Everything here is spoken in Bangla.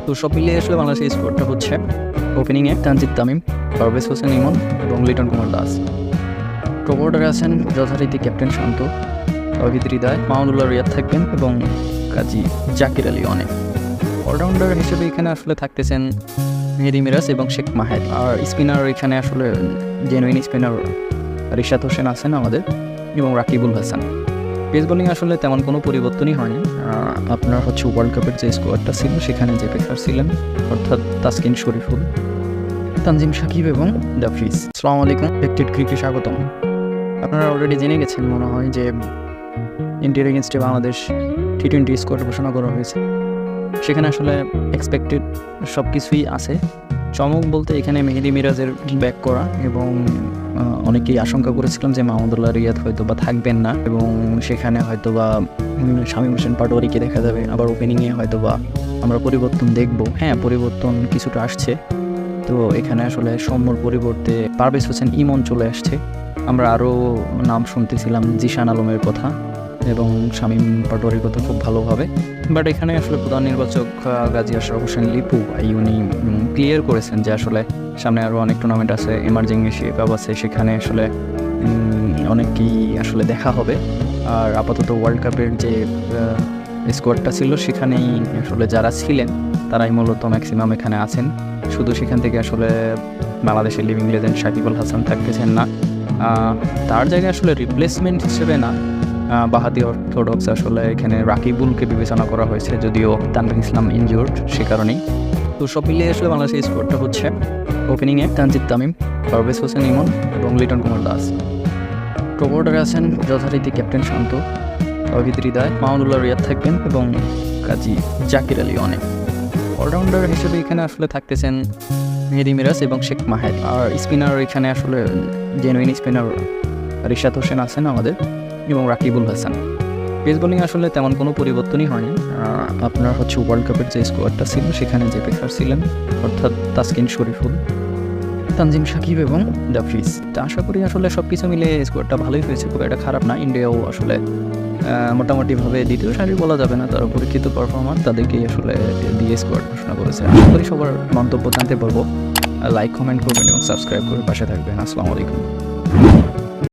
তো সব মিলিয়ে আসলে বাংলাদেশের স্কোরটা হচ্ছে ওপেনিংয়ে তানজিদ তামিম, পারভেজ হোসেন ইমন এবং লিটন কুমার দাস। টপ অর্ডারে আছেন যথারীতি ক্যাপ্টেন শান্ত, তৌহিদ হৃদয়, মাহমুদুল্লাহ রিয়াদ থাকবেন এবং কাজী জাকির আলী অনেক। অলরাউন্ডার হিসেবে এখানে আসলে থাকতেছেন মেহেদী মিরাজ এবং শেখ মাহেদ। আর স্পিনার এখানে আসলে জেনুইন স্পিনার রিশাদ হোসেন আছেন আমাদের এবং রাকিবুল হাসান। পেস বোলিং আসলে তেমন কোনো পরিবর্তনই হয়নি। আপনার হচ্ছে ওয়ার্ল্ড কাপের যে স্কোয়াডটা ছিল সেখানে যে পেসার ছিলেন অর্থাৎ তাসকিন শরীফুল, তানজিম সাকিব এবং জাফরিস। আসসালামু আলাইকুম, টেকটেড ক্রিকেটে স্বাগতম। আপনারা অলরেডি জেনে গেছেন মনে হয় যে ইন্ডিয়ার এগেনস্টে বাংলাদেশ টি-20 স্কোয়াড ঘোষণা করা হয়েছে। সেখানে আসলে এক্সপেক্টেড সব কিছুই আছে। চমক বলতে এখানে মেহেদী মিরাজের ব্যাক করা এবং অনেকেই আশঙ্কা করেছিলাম যে মাহমুদুল্লাহ রিয়াদ হয়তো বা থাকবেন না এবং সেখানে হয়তো বা শামীম হোসেন পাটোয়ারিকে দেখা যাবে। আবার ওপেনিংয়ে হয়তো বা আমরা পরিবর্তন দেখব। হ্যাঁ, পরিবর্তন কিছুটা আসছে। তো এখানে আসলে সৌম্যর পরিবর্তে পারভেজ হোসেন ইমন চলে আসছে। আমরা আরও নাম শুনতেছিলাম জিশান আলমের কথা এবং শামীম পাটোয়ারির কথা খুব ভালোভাবে। বাট এখানে আসলে প্রধান নির্বাচক গাজী আশরাফ হোসেন লিপু উনি ক্লিয়ার করেছেন যে আসলে সামনে আরও অনেক টুর্নামেন্ট আছে, এমার্জিং এশিয়া কাপ আছে, সেখানে আসলে অনেককেই আসলে দেখা হবে। আর আপাতত ওয়ার্ল্ড কাপের যে স্কোয়াডটা ছিল সেখানেই আসলে যারা ছিলেন তারাই মূলত ম্যাক্সিমাম এখানে আছেন। শুধু সেখান থেকে আসলে বাংলাদেশের লিভিং লেজেন্ড সাকিব আল হাসান থাকতেছেন না, তার জায়গায় আসলে রিপ্লেসমেন্ট হিসেবে না, বাহাদি অর্থোডক্স আসলে এখানে রাকিবুলকে বিবেচনা করা হয়েছে, যদিও তানভীর ইসলাম ইনজুর্ড সে কারণেই। তো সব মিলিয়ে আসলে বাংলাদেশের স্কোয়াডটা হচ্ছে ওপেনিংয়ে তানজিদ তামিম, পারভেজ হোসেন ইমন এবং লিটন কুমার দাস। টপ অর্ডারে আছেন যথারীতি ক্যাপ্টেন শান্ত, তৌহিদ হৃদয়, মাহমুদুল্লাহ রিয়াদ থাকবেন এবং কাজী জাকির আলী অনেক। অলরাউন্ডার হিসেবে এখানে আসলে থাকতেছেন মেহেদী মিরাজ এবং শেখ মাহেদ। আর স্পিনার এখানে আসলে জেনুইন স্পিনার রিশাদ হোসেন আছেন আমাদের এবং রাকিবুল হাসান। পেস বোলিং আসলে তেমন কোনো পরিবর্তনই হয়নি। আপনার হচ্ছে ওয়ার্ল্ড কাপের যে স্কোয়াডটা ছিল সেখানে যে পেসার ছিলেন অর্থাৎ তাসকিন শরীফুল, তানজিম সাকিব এবং জাফরিস। তা আশা করি আসলে সব কিছু মিলে স্কোয়াডটা ভালোই হয়েছে, খুব একটা খারাপ না। ইন্ডিয়াও আসলে মোটামুটিভাবে দ্বিতীয় সারি বলা যাবে না, তারা পরীক্ষিত পারফরমার, তাদেরকেই আসলে দিয়ে স্কোয়াড ঘোষণা করেছে। আশা করি সবার মন্তব্য জানতে পারবো। লাইক, কমেন্ট করবেন এবং সাবস্ক্রাইব করে পাশে থাকবেন। আসসালামু আলাইকুম।